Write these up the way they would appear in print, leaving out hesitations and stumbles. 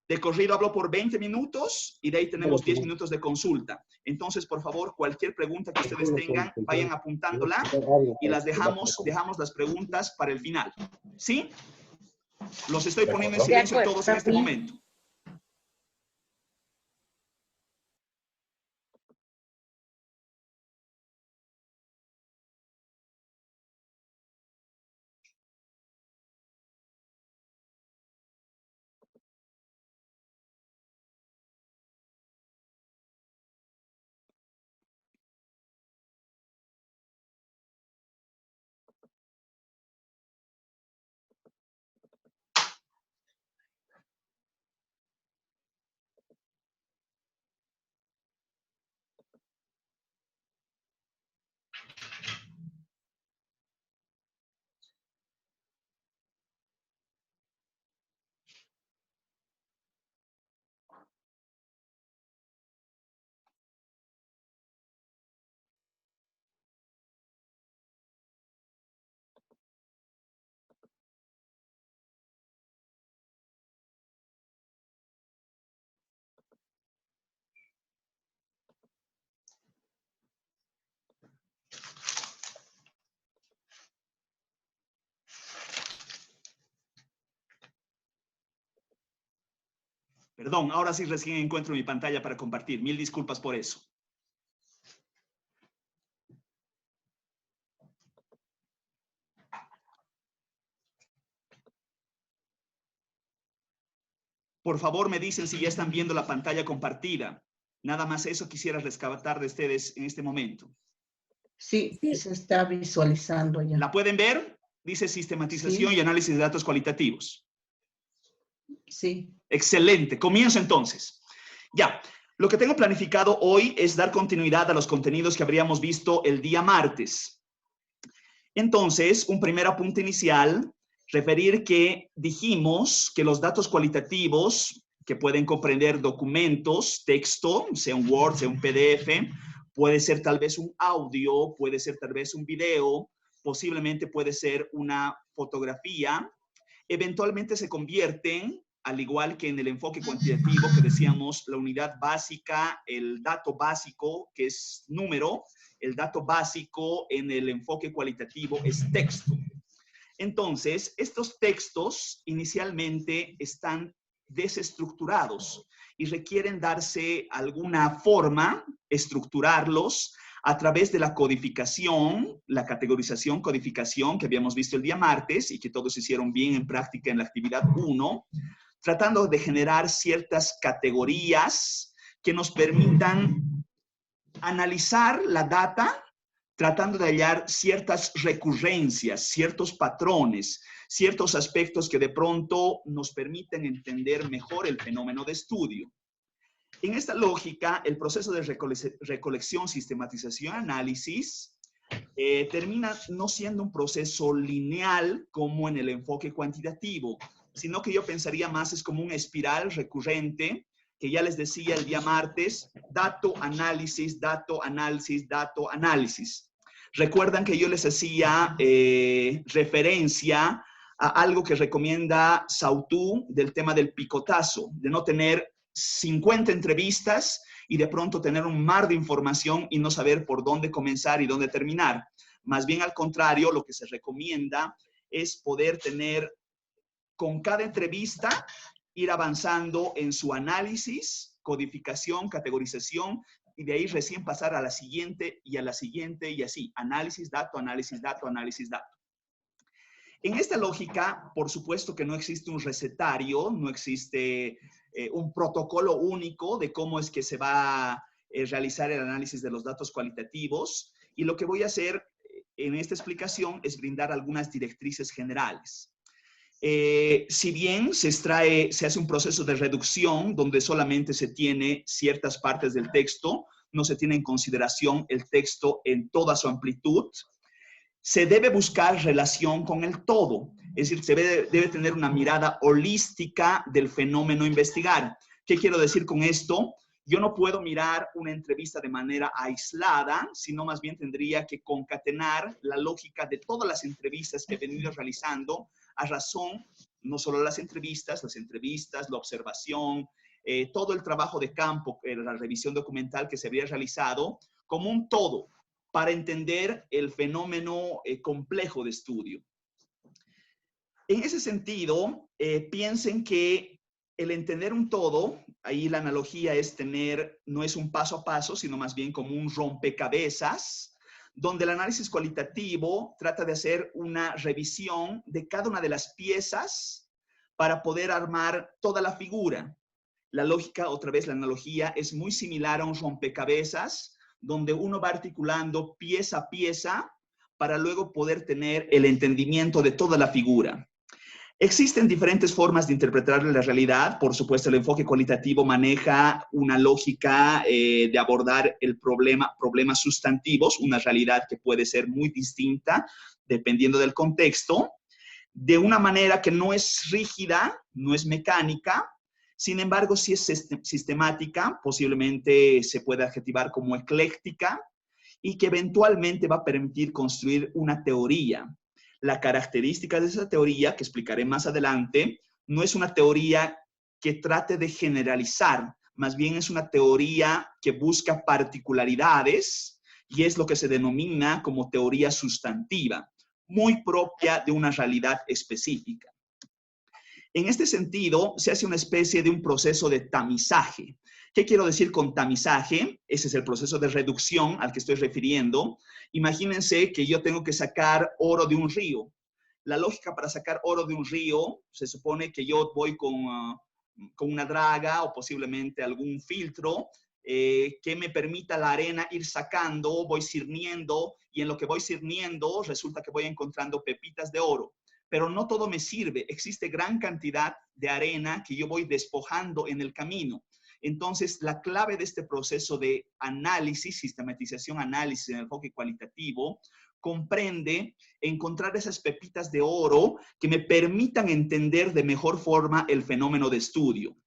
De corrido hablo por 20 minutos y de ahí tenemos 10 minutos de consulta. Entonces, por favor, cualquier pregunta que ustedes tengan, vayan apuntándola y las dejamos las preguntas para el final. ¿Sí? Los estoy poniendo en silencio todos en este momento. Perdón, ahora sí recién encuentro mi pantalla para compartir. Mil disculpas por eso. Por favor, me dicen si ya están viendo la pantalla compartida. Nada más eso quisiera rescatar de ustedes en este momento. Sí, se está visualizando ya. ¿La pueden ver? Dice sistematización y análisis de datos cualitativos. Sí. Excelente. Comienzo entonces. Ya. Lo que tengo planificado hoy es dar continuidad a los contenidos que habríamos visto el día martes. Entonces, un primer apunte inicial, referir que dijimos que los datos cualitativos, que pueden comprender documentos, texto, sea un Word, sea un PDF, puede ser tal vez un audio, puede ser tal vez un video, posiblemente puede ser una fotografía, eventualmente se convierten, al igual que en el enfoque cuantitativo que decíamos, la unidad básica, el dato básico, que es número, el dato básico en el enfoque cualitativo es texto. Entonces, estos textos inicialmente están desestructurados y requieren darse alguna forma, estructurarlos a través de la codificación, la categorización, codificación que habíamos visto el día martes y que todos hicieron bien en práctica en la actividad 1, tratando de generar ciertas categorías que nos permitan analizar la data, tratando de hallar ciertas recurrencias, ciertos patrones, ciertos aspectos que de pronto nos permiten entender mejor el fenómeno de estudio. En esta lógica, el proceso de recolección, sistematización, análisis, termina no siendo un proceso lineal como en el enfoque cuantitativo, sino que yo pensaría más es como una espiral recurrente, que ya les decía el día martes, dato, análisis, dato, análisis, dato, análisis. Recuerdan que yo les hacía referencia a algo que recomienda Sautou del tema del picotazo, de no tener 50 entrevistas y de pronto tener un mar de información y no saber por dónde comenzar y dónde terminar. Más bien al contrario, lo que se recomienda es poder tener con cada entrevista, ir avanzando en su análisis, codificación, categorización, y de ahí recién pasar a la siguiente y a la siguiente y así. Análisis, dato, análisis, dato, análisis, dato. En esta lógica, por supuesto que no existe un recetario, no existe un protocolo único de cómo es que se va a realizar el análisis de los datos cualitativos. Y lo que voy a hacer en esta explicación es brindar algunas directrices generales. Si bien se hace un proceso de reducción donde solamente se tiene ciertas partes del texto, no se tiene en consideración el texto en toda su amplitud, se debe buscar relación con el todo, es decir, se debe tener una mirada holística del fenómeno a investigar. ¿Qué quiero decir con esto? Yo no puedo mirar una entrevista de manera aislada, sino más bien tendría que concatenar la lógica de todas las entrevistas que he venido realizando a razón no solo las entrevistas, la observación, todo el trabajo de campo, la revisión documental que se habría realizado, como un todo, para entender el fenómeno complejo de estudio. En ese sentido, piensen que el entender un todo, ahí la analogía es tener, no es un paso a paso, sino más bien como un rompecabezas, donde el análisis cualitativo trata de hacer una revisión de cada una de las piezas para poder armar toda la figura. La lógica, otra vez la analogía, es muy similar a un rompecabezas, donde uno va articulando pieza a pieza para luego poder tener el entendimiento de toda la figura. Existen diferentes formas de interpretar la realidad. Por supuesto, el enfoque cualitativo maneja una lógica de abordar el problemas sustantivos, una realidad que puede ser muy distinta dependiendo del contexto, de una manera que no es rígida, no es mecánica, sin embargo, sí es sistemática, posiblemente se puede adjetivar como ecléctica, y que eventualmente va a permitir construir una teoría. La característica de esa teoría, que explicaré más adelante, no es una teoría que trate de generalizar, más bien es una teoría que busca particularidades y es lo que se denomina como teoría sustantiva, muy propia de una realidad específica. En este sentido, se hace una especie de un proceso de tamizaje. ¿Qué quiero decir con tamizaje? Ese es el proceso de reducción al que estoy refiriendo. Imagínense que yo tengo que sacar oro de un río. La lógica para sacar oro de un río, se supone que yo voy con una draga o posiblemente algún filtro que me permita la arena ir sacando, voy cirniendo, y en lo que voy cirniendo resulta que voy encontrando pepitas de oro. Pero no todo me sirve. Existe gran cantidad de arena que yo voy despojando en el camino. Entonces, la clave de este proceso de análisis, sistematización, análisis en el enfoque cualitativo, comprende encontrar esas pepitas de oro que me permitan entender de mejor forma el fenómeno de estudio.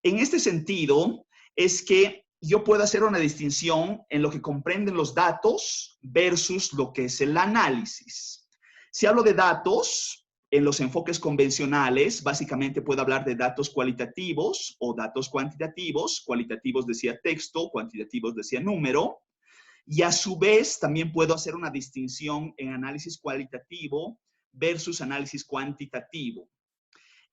En este sentido, es que yo puedo hacer una distinción en lo que comprenden los datos versus lo que es el análisis. Si hablo de datos, en los enfoques convencionales, básicamente puedo hablar de datos cualitativos o datos cuantitativos. Cualitativos decía texto, cuantitativos decía número. Y a su vez también puedo hacer una distinción en análisis cualitativo versus análisis cuantitativo.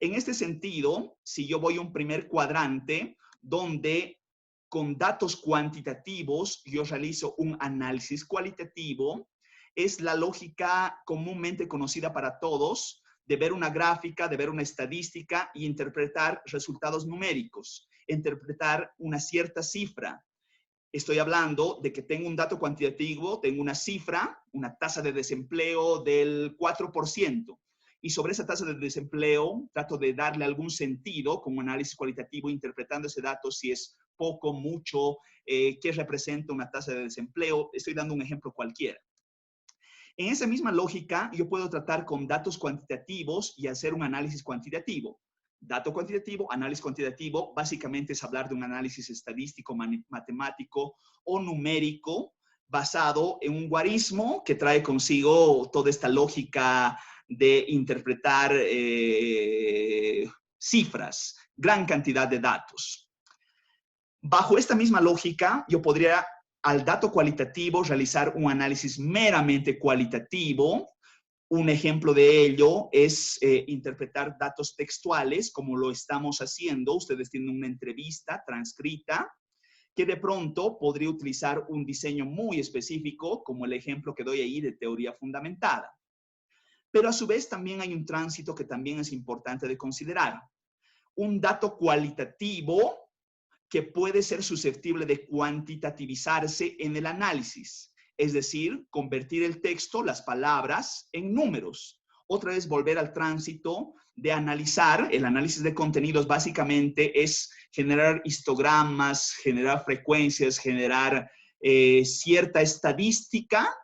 En este sentido, si yo voy a un primer cuadrante donde con datos cuantitativos yo realizo un análisis cualitativo, es la lógica comúnmente conocida para todos de ver una gráfica, de ver una estadística y interpretar resultados numéricos, interpretar una cierta cifra. Estoy hablando de que tengo un dato cuantitativo, tengo una cifra, una tasa de desempleo del 4%. Y sobre esa tasa de desempleo trato de darle algún sentido como análisis cualitativo, interpretando ese dato, si es poco, mucho, qué representa una tasa de desempleo. Estoy dando un ejemplo cualquiera. En esa misma lógica, yo puedo tratar con datos cuantitativos y hacer un análisis cuantitativo. Dato cuantitativo, análisis cuantitativo, básicamente es hablar de un análisis estadístico, matemático o numérico basado en un guarismo que trae consigo toda esta lógica de interpretar cifras, gran cantidad de datos. Bajo esta misma lógica, yo podría al dato cualitativo realizar un análisis meramente cualitativo. Un ejemplo de ello es interpretar datos textuales, como lo estamos haciendo. Ustedes tienen una entrevista transcrita, que de pronto podría utilizar un diseño muy específico, como el ejemplo que doy ahí de teoría fundamentada. Pero a su vez también hay un tránsito que también es importante de considerar. Un dato cualitativo que puede ser susceptible de cuantitativizarse en el análisis, es decir, convertir el texto, las palabras, en números. Otra vez volver al tránsito de analizar. El análisis de contenidos básicamente es generar histogramas, generar frecuencias, generar cierta estadística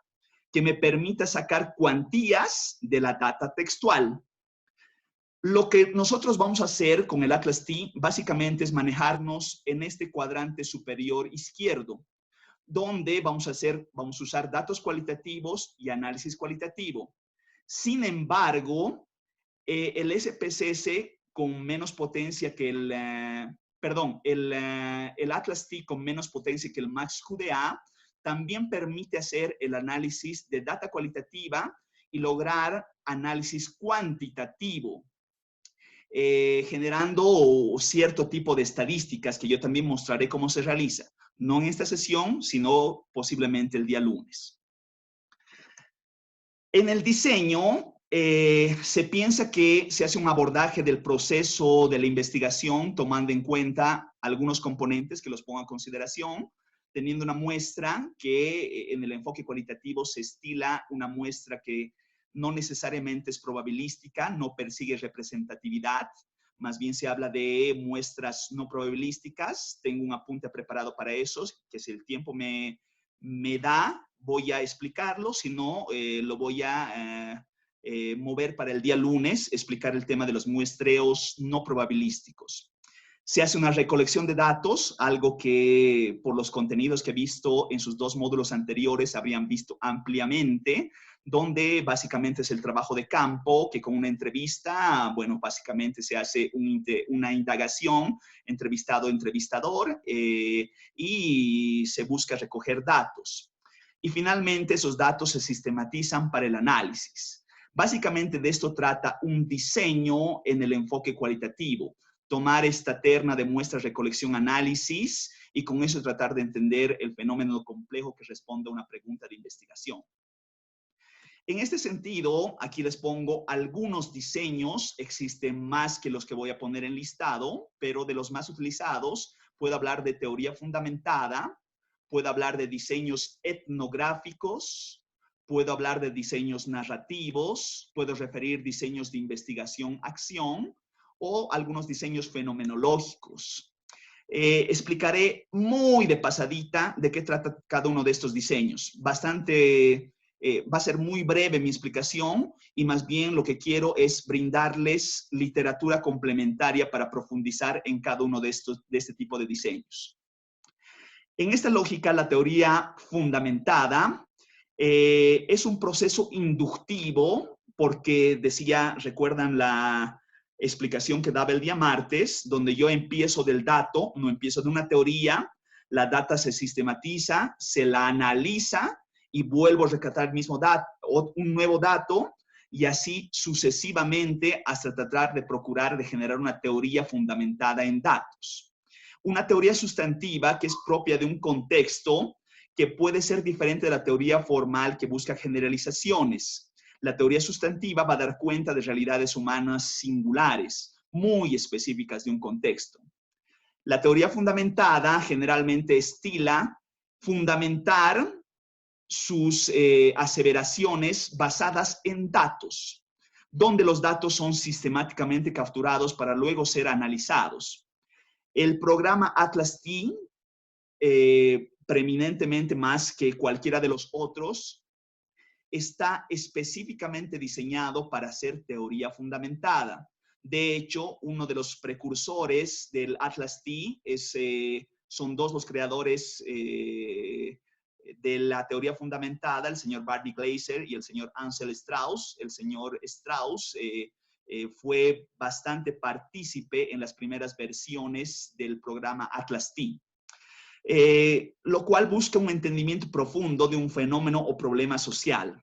que me permita sacar cuantías de la data textual. Lo que nosotros vamos a hacer con el Atlas T básicamente es manejarnos en este cuadrante superior izquierdo, donde vamos a usar datos cualitativos y análisis cualitativo. Sin embargo, el SPSS con menos potencia que el Atlas T con menos potencia que el MaxQDA también permite hacer el análisis de data cualitativa y lograr análisis cuantitativo, generando cierto tipo de estadísticas que yo también mostraré cómo se realiza. No en esta sesión, sino posiblemente el día lunes. En el diseño, se piensa que se hace un abordaje del proceso de la investigación tomando en cuenta algunos componentes que los pongo en consideración, teniendo una muestra que en el enfoque cualitativo se estila una muestra que no necesariamente es probabilística, no persigue representatividad, más bien se habla de muestras no probabilísticas. Tengo un apunte preparado para esos, que si el tiempo me da, voy a explicarlo, si no, lo voy a mover para el día lunes, explicar el tema de los muestreos no probabilísticos. Se hace una recolección de datos, algo que por los contenidos que he visto en sus dos módulos anteriores habrían visto ampliamente, donde básicamente es el trabajo de campo, que con una entrevista, bueno, básicamente se hace una indagación, entrevistado-entrevistador, y se busca recoger datos. Y finalmente esos datos se sistematizan para el análisis. Básicamente de esto trata un diseño en el enfoque cualitativo. Tomar esta terna de muestras, recolección, análisis, y con eso tratar de entender el fenómeno complejo que responde a una pregunta de investigación. En este sentido, aquí les pongo algunos diseños, existen más que los que voy a poner en listado, pero de los más utilizados, puedo hablar de teoría fundamentada, puedo hablar de diseños etnográficos, puedo hablar de diseños narrativos, puedo referir diseños de investigación-acción, o algunos diseños fenomenológicos. Explicaré muy de pasadita de qué trata cada uno de estos diseños. Va a ser muy breve mi explicación y más bien lo que quiero es brindarles literatura complementaria para profundizar en cada uno de este tipo de diseños. En esta lógica, la teoría fundamentada es un proceso inductivo porque decía, recuerdan la explicación que daba el día martes, donde yo empiezo del dato, no empiezo de una teoría, la data se sistematiza, se la analiza y vuelvo a rescatar el mismo dato, un nuevo dato, y así sucesivamente hasta tratar de procurar de generar una teoría fundamentada en datos. Una teoría sustantiva que es propia de un contexto que puede ser diferente de la teoría formal que busca generalizaciones. La teoría sustantiva va a dar cuenta de realidades humanas singulares, muy específicas de un contexto. La teoría fundamentada generalmente estila fundamentar sus aseveraciones basadas en datos, donde los datos son sistemáticamente capturados para luego ser analizados. El programa Atlas T, preeminentemente más que cualquiera de los otros, está específicamente diseñado para hacer teoría fundamentada. De hecho, uno de los precursores del Atlas T son dos los creadores de la teoría fundamentada, el señor Barney Glaser y el señor Ansel Strauss. El señor Strauss fue bastante partícipe en las primeras versiones del programa Atlas T. Lo cual busca un entendimiento profundo de un fenómeno o problema social.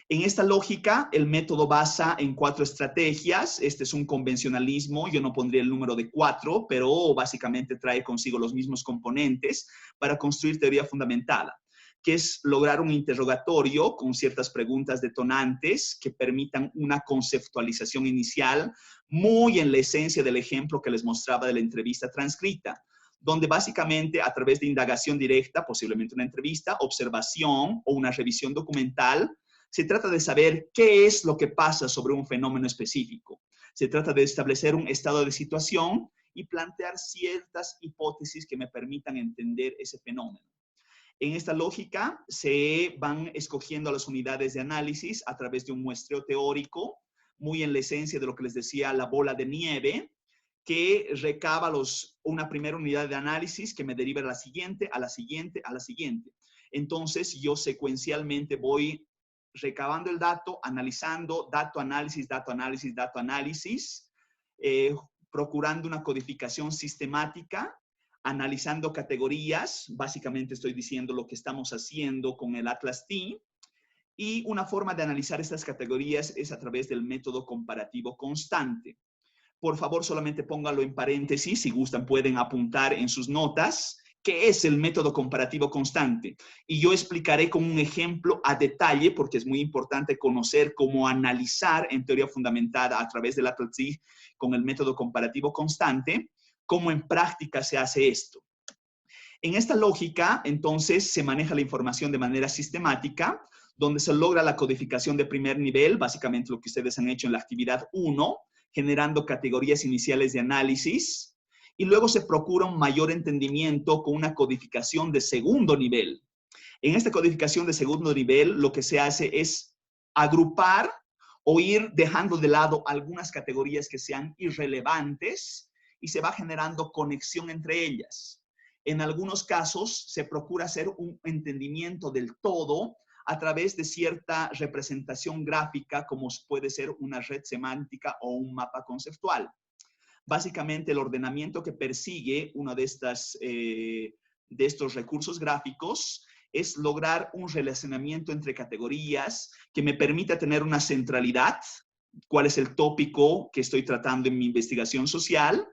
En esta lógica, el método basa en 4 estrategias. Este es un convencionalismo, yo no pondría el número de 4, pero básicamente trae consigo los mismos componentes para construir teoría fundamentada, que es lograr un interrogatorio con ciertas preguntas detonantes que permitan una conceptualización inicial, muy en la esencia del ejemplo que les mostraba de la entrevista transcrita, donde básicamente a través de indagación directa, posiblemente una entrevista, observación o una revisión documental, se trata de saber qué es lo que pasa sobre un fenómeno específico. Se trata de establecer un estado de situación y plantear ciertas hipótesis que me permitan entender ese fenómeno. En esta lógica se van escogiendo las unidades de análisis a través de un muestreo teórico, muy en la esencia de lo que les decía la bola de nieve, que recaba una primera unidad de análisis que me deriva a la siguiente, a la siguiente, a la siguiente. Entonces yo secuencialmente voy recabando el dato, analizando, dato análisis, dato análisis, dato análisis, procurando una codificación sistemática, analizando categorías, básicamente estoy diciendo lo que estamos haciendo con el Atlas T, y una forma de analizar estas categorías es a través del método comparativo constante. Por favor, solamente pónganlo en paréntesis, si gustan pueden apuntar en sus notas qué es el método comparativo constante. Y yo explicaré con un ejemplo a detalle, porque es muy importante conocer cómo analizar en teoría fundamentada a través del Atlas T con el método comparativo constante, cómo en práctica se hace esto. En esta lógica, entonces, se maneja la información de manera sistemática, donde se logra la codificación de primer nivel, básicamente lo que ustedes han hecho en la actividad 1, generando categorías iniciales de análisis, y luego se procura un mayor entendimiento con una codificación de segundo nivel. En esta codificación de segundo nivel, lo que se hace es agrupar o ir dejando de lado algunas categorías que sean irrelevantes y se va generando conexión entre ellas. En algunos casos se procura hacer un entendimiento del todo a través de cierta representación gráfica, como puede ser una red semántica o un mapa conceptual. Básicamente, el ordenamiento que persigue uno de estos recursos gráficos es lograr un relacionamiento entre categorías que me permita tener una centralidad, cuál es el tópico que estoy tratando en mi investigación social.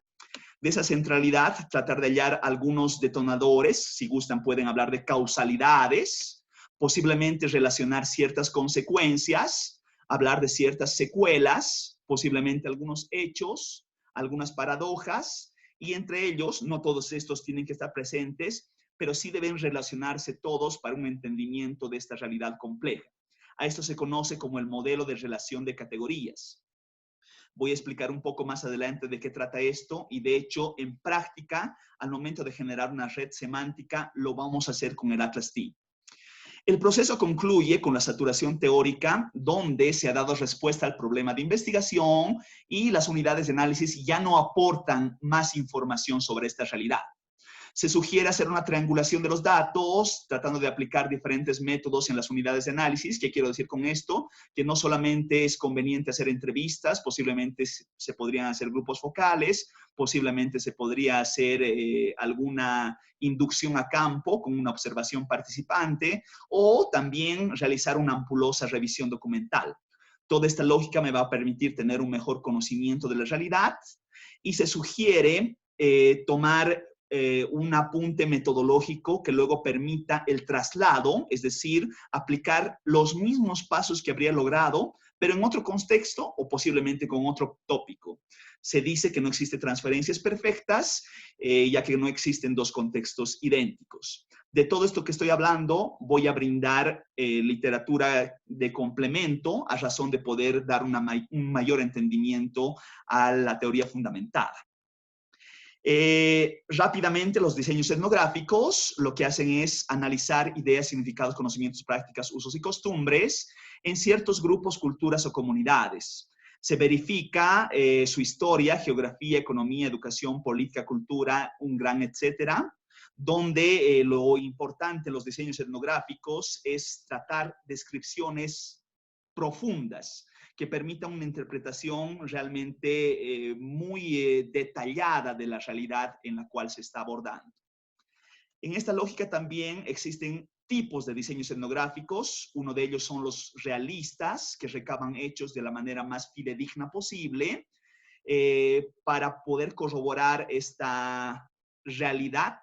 De esa centralidad, tratar de hallar algunos detonadores, si gustan pueden hablar de causalidades, posiblemente relacionar ciertas consecuencias, hablar de ciertas secuelas, posiblemente algunos hechos, algunas paradojas, y entre ellos, no todos estos tienen que estar presentes, pero sí deben relacionarse todos para un entendimiento de esta realidad compleja. A esto se conoce como el modelo de relación de categorías. Voy a explicar un poco más adelante de qué trata esto y de hecho en práctica, al momento de generar una red semántica, lo vamos a hacer con el Atlas T. El proceso concluye con la saturación teórica, donde se ha dado respuesta al problema de investigación y las unidades de análisis ya no aportan más información sobre esta realidad. Se sugiere hacer una triangulación de los datos, tratando de aplicar diferentes métodos en las unidades de análisis. ¿Qué quiero decir con esto? Que no solamente es conveniente hacer entrevistas, posiblemente se podrían hacer grupos focales, posiblemente se podría hacer alguna inducción a campo con una observación participante o también realizar una ampulosa revisión documental. Toda esta lógica me va a permitir tener un mejor conocimiento de la realidad y se sugiere tomar un apunte metodológico que luego permita el traslado, es decir, aplicar los mismos pasos que habría logrado, pero en otro contexto o posiblemente con otro tópico. Se dice que no existen transferencias perfectas, ya que no existen dos contextos idénticos. De todo esto que estoy hablando, voy a brindar literatura de complemento a razón de poder dar un mayor entendimiento a la teoría fundamentada. Rápidamente, los diseños etnográficos lo que hacen es analizar ideas, significados, conocimientos, prácticas, usos y costumbres en ciertos grupos, culturas o comunidades. Se verifica su historia, geografía, economía, educación, política, cultura, un gran etcétera, donde lo importante en los diseños etnográficos es tratar descripciones profundas que permitan una interpretación realmente muy detallada de la realidad en la cual se está abordando. En esta lógica también existen tipos de diseños etnográficos. Uno de ellos son los realistas, que recaban hechos de la manera más fidedigna posible para poder corroborar esta realidad.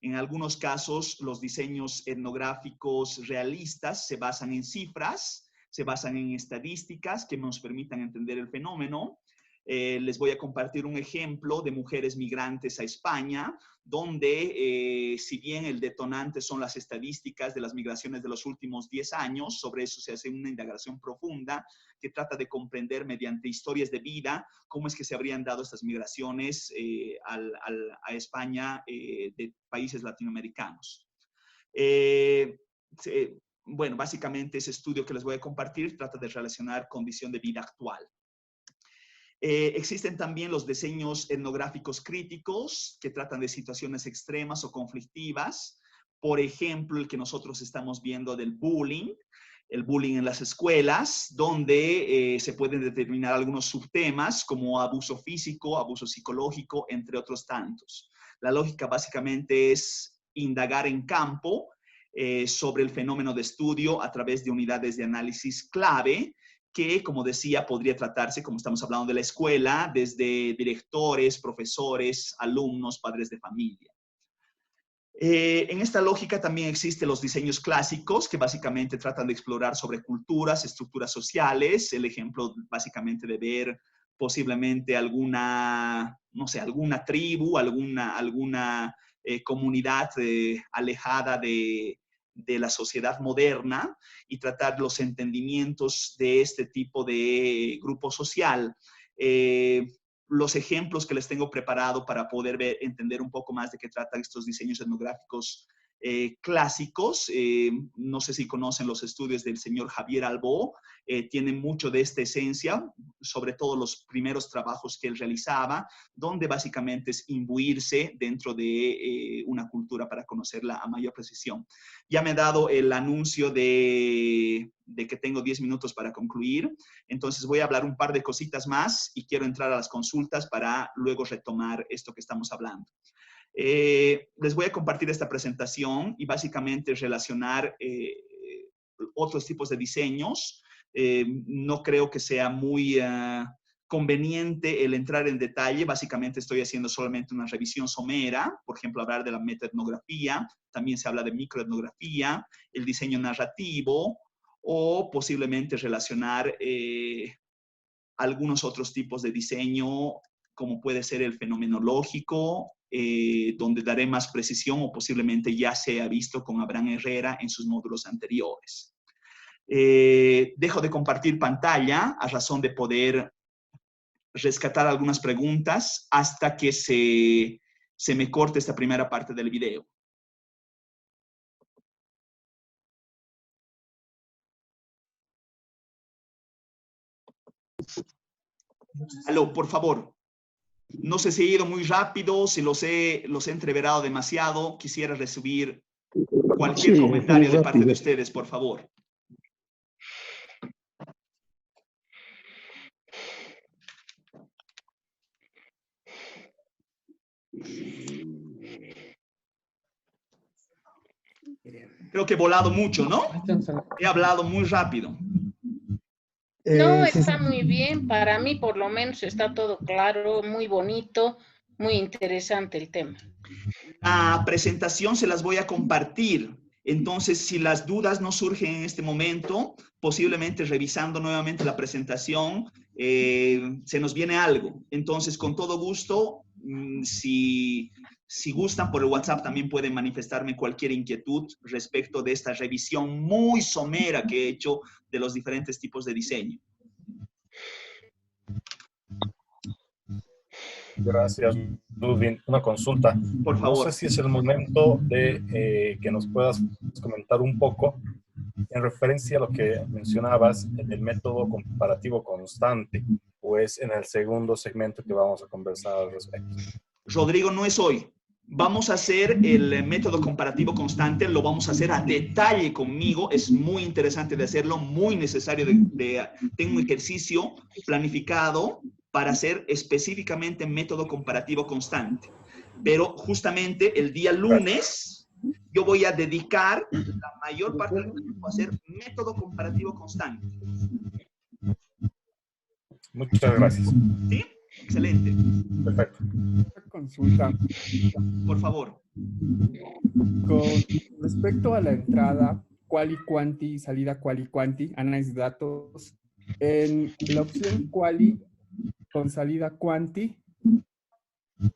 En algunos casos, los diseños etnográficos realistas se basan en cifras, se basan en estadísticas que nos permitan entender el fenómeno. Les voy a compartir un ejemplo de mujeres migrantes a España, donde si bien el detonante son las estadísticas de las migraciones de los últimos 10 años, sobre eso se hace una indagación profunda que trata de comprender mediante historias de vida cómo es que se habrían dado estas migraciones a España de países latinoamericanos. Bueno, básicamente ese estudio que les voy a compartir trata de relacionar condición de vida actual. Existen también los diseños etnográficos críticos que tratan de situaciones extremas o conflictivas. Por ejemplo, el que nosotros estamos viendo del bullying. el bullying en las escuelas, donde se pueden determinar algunos subtemas como abuso físico, abuso psicológico, entre otros tantos. La lógica básicamente es indagar en campo sobre el fenómeno de estudio a través de unidades de análisis clave, que, como decía, podría tratarse, como estamos hablando de la escuela, desde directores, profesores, alumnos, padres de familia. En esta lógica también existen los diseños clásicos, que básicamente tratan de explorar sobre culturas, estructuras sociales. El ejemplo básicamente de ver posiblemente alguna, no sé, alguna tribu, alguna comunidad alejada de la sociedad moderna y tratar los entendimientos de este tipo de grupo social. Los ejemplos que les tengo preparado para poder entender un poco más de qué tratan estos diseños etnográficos clásicos. No sé si conocen los estudios del señor Javier Albó, tienen mucho de esta esencia, sobre todo los primeros trabajos que él realizaba, donde básicamente es imbuirse dentro de una cultura para conocerla a mayor precisión. Ya me he dado el anuncio de que tengo 10 minutos para concluir, entonces voy a hablar un par de cositas más y quiero entrar a las consultas para luego retomar esto que estamos hablando. Les voy a compartir esta presentación y básicamente relacionar otros tipos de diseños. No creo que sea muy conveniente el entrar en detalle. Básicamente estoy haciendo solamente una revisión somera. Por ejemplo, hablar de la metaetnografía. También se habla de microetnografía, el diseño narrativo o posiblemente relacionar algunos otros tipos de diseño, como puede ser el fenomenológico, donde daré más precisión o posiblemente ya se ha visto con Abraham Herrera en sus módulos anteriores. Dejo de compartir pantalla a razón de poder rescatar algunas preguntas hasta que se me corte esta primera parte del video. Aló, por favor. No sé si he ido muy rápido, si los he entreverado demasiado. Quisiera recibir cualquier comentario de parte de ustedes, por favor. Creo que he volado mucho, ¿no? He hablado muy rápido. No, está muy bien. Para mí, por lo menos, está todo claro, muy bonito, muy interesante el tema. La presentación se las voy a compartir. Entonces, si las dudas no surgen en este momento, posiblemente revisando nuevamente la presentación, se nos viene algo. Entonces, con todo gusto, si gustan por el WhatsApp, también pueden manifestarme cualquier inquietud respecto de esta revisión muy somera que he hecho de los diferentes tipos de diseño. Gracias, Ludwig. Una consulta. Por favor. No sé si es el momento de que nos puedas comentar un poco en referencia a lo que mencionabas en el método comparativo constante, o es en el segundo segmento que vamos a conversar al respecto. Rodrigo, no es hoy. Vamos a hacer el método comparativo constante, lo vamos a hacer a detalle conmigo, es muy interesante de hacerlo, muy necesario tengo un ejercicio planificado para hacer específicamente método comparativo constante. Pero justamente el día lunes yo voy a dedicar la mayor parte del tiempo a hacer método comparativo constante. Muchas gracias. ¿Sí? Excelente. Perfecto. Consulta. Por favor. Con respecto a la entrada quali quanti y salida quali quanti, análisis de datos, en la opción quali con salida quanti,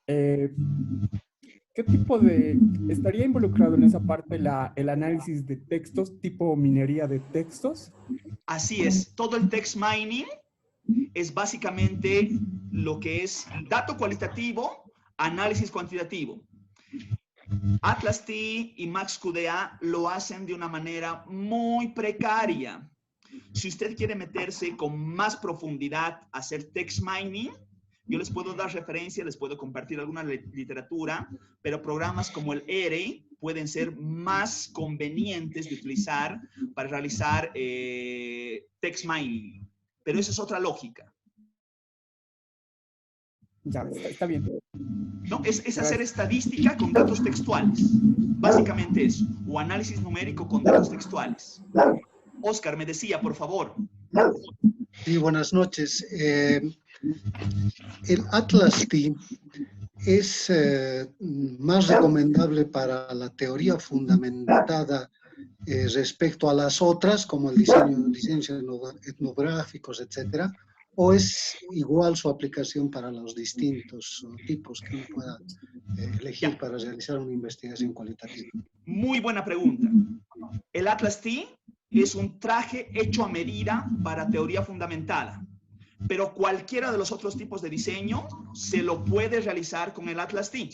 ¿qué tipo estaría involucrado en esa parte el análisis de textos, tipo minería de textos? Así es, todo el text mining es básicamente lo que es dato cualitativo, análisis cuantitativo. Atlas-T y MaxQDA lo hacen de una manera muy precaria. Si usted quiere meterse con más profundidad a hacer text mining, Yo les puedo dar referencia, les puedo compartir alguna literatura, pero programas como el ERE pueden ser más convenientes de utilizar para realizar text mining. Pero esa es otra lógica. Ya, está bien. No, es hacer estadística con datos textuales. Básicamente eso. O análisis numérico con datos textuales. Oscar, me decía, por favor. Sí, buenas noches. El Atlas-T es más recomendable para la teoría fundamentada respecto a las otras, como el diseños etnográficos, etcétera, o es igual su aplicación para los distintos tipos que uno pueda elegir para realizar una investigación cualitativa. Muy buena pregunta. El Atlas-T es un traje hecho a medida para teoría fundamentada, pero cualquiera de los otros tipos de diseño se lo puede realizar con el Atlas-T.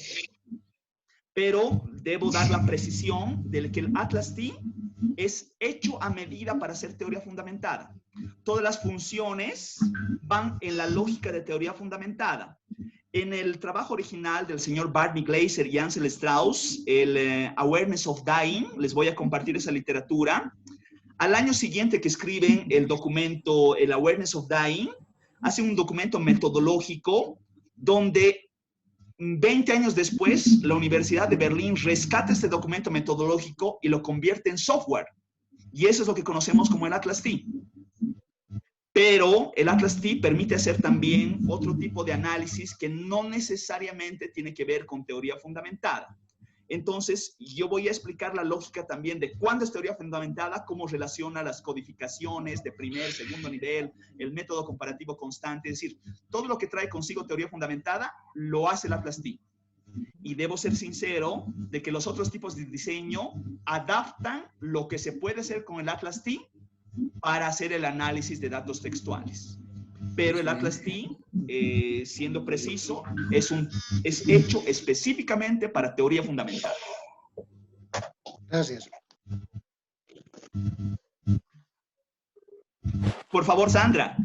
Pero debo dar la precisión de que el Atlas-T es hecho a medida para hacer teoría fundamentada. Todas las funciones van en la lógica de teoría fundamentada. En el trabajo original del señor Barney Glaser y Ansel Strauss, el Awareness of Dying, les voy a compartir esa literatura. Al año siguiente que escriben el documento, el Awareness of Dying, hacen un documento metodológico donde 20 años después, la Universidad de Berlín rescata este documento metodológico y lo convierte en software. Y eso es lo que conocemos como el Atlas-T. Pero el Atlas-T permite hacer también otro tipo de análisis que no necesariamente tiene que ver con teoría fundamentada. Entonces, yo voy a explicar la lógica también de cuándo es teoría fundamentada, cómo relaciona las codificaciones de primer, segundo nivel, el método comparativo constante, es decir, todo lo que trae consigo teoría fundamentada lo hace el Atlas-T. Y debo ser sincero de que los otros tipos de diseño adaptan lo que se puede hacer con el Atlas-T para hacer el análisis de datos textuales. Pero el Atlas-T, siendo preciso, es hecho específicamente para teoría fundamental. Gracias. Por favor, Sandra.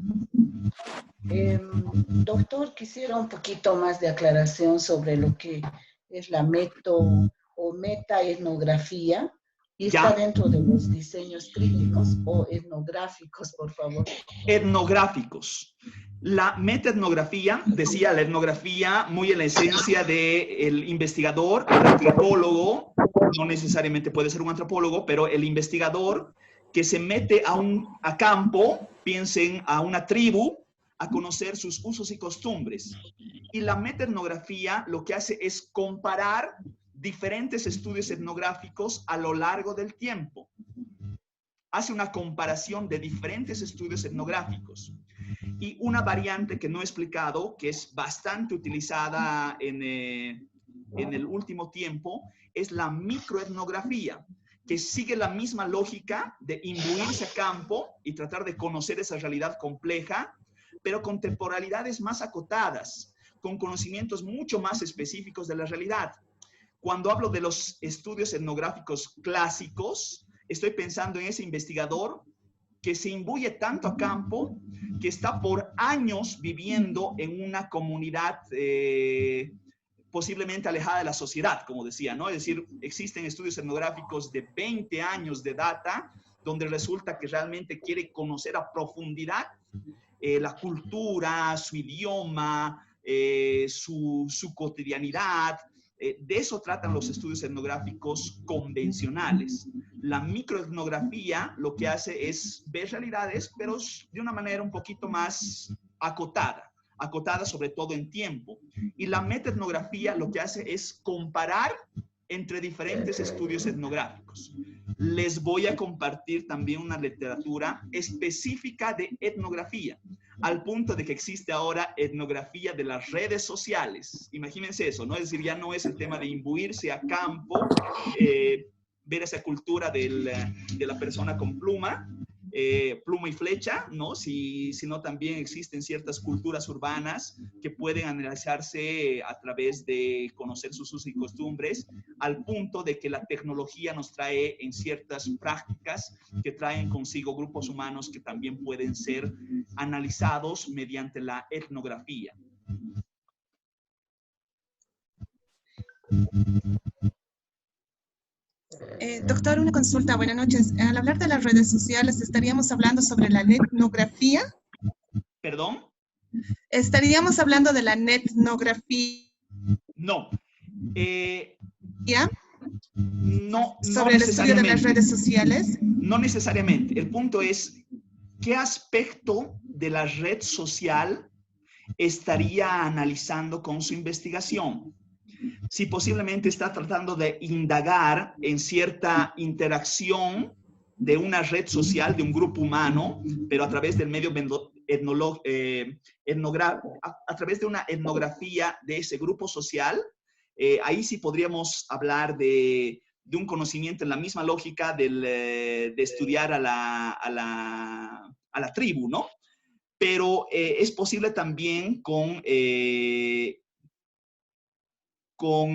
Doctor, quisiera un poquito más de aclaración sobre lo que es la metaetnografía. ¿Y está dentro de los diseños críticos o etnográficos, por favor? Etnográficos. La metaetnografía, decía, la etnografía muy en la esencia del investigador, el antropólogo, no necesariamente puede ser un antropólogo, pero el investigador que se mete a campo, piensen a una tribu, a conocer sus usos y costumbres. Y la metaetnografía lo que hace es comparar diferentes estudios etnográficos a lo largo del tiempo. Hace una comparación de diferentes estudios etnográficos. Y una variante que no he explicado, que es bastante utilizada en el último tiempo, es la microetnografía, que sigue la misma lógica de imbuirse a campo y tratar de conocer esa realidad compleja, pero con temporalidades más acotadas, con conocimientos mucho más específicos de la realidad. Cuando hablo de los estudios etnográficos clásicos, estoy pensando en ese investigador que se imbuye tanto a campo, que está por años viviendo en una comunidad posiblemente alejada de la sociedad, como decía, ¿no? Es decir, existen estudios etnográficos de 20 años de data, donde resulta que realmente quiere conocer a profundidad la cultura, su idioma, su cotidianidad. De eso tratan los estudios etnográficos convencionales. La microetnografía lo que hace es ver realidades, pero de una manera un poquito más acotada sobre todo en tiempo. Y la metaetnografía lo que hace es comparar entre diferentes estudios etnográficos. Les voy a compartir también una literatura específica de etnografía, al punto de que existe ahora etnografía de las redes sociales. Imagínense eso, ¿no? Es decir, ya no es el tema de imbuirse a campo, ver esa cultura de la persona con pluma y flecha, ¿no? Sino también existen ciertas culturas urbanas que pueden analizarse a través de conocer sus usos y costumbres, al punto de que la tecnología nos trae en ciertas prácticas que traen consigo grupos humanos que también pueden ser analizados mediante la etnografía. Doctor, una consulta. Buenas noches. Al hablar de las redes sociales, ¿estaríamos hablando sobre la etnografía? ¿Perdón? ¿Estaríamos hablando de la etnografía? No. ¿Ya? No, ¿Sobre el estudio de las redes sociales? No necesariamente. El punto es, ¿qué aspecto de la red social estaría analizando con su investigación? Si posiblemente está tratando de indagar en cierta interacción de una red social, de un grupo humano, pero a través del medio a través de una etnografía de ese grupo social, ahí sí podríamos hablar de un conocimiento en la misma lógica de estudiar a la tribu, ¿no? Pero es posible también con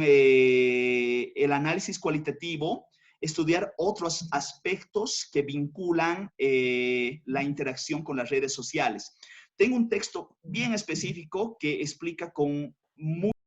el análisis cualitativo, estudiar otros aspectos que vinculan la interacción con las redes sociales. Tengo un texto bien específico que explica con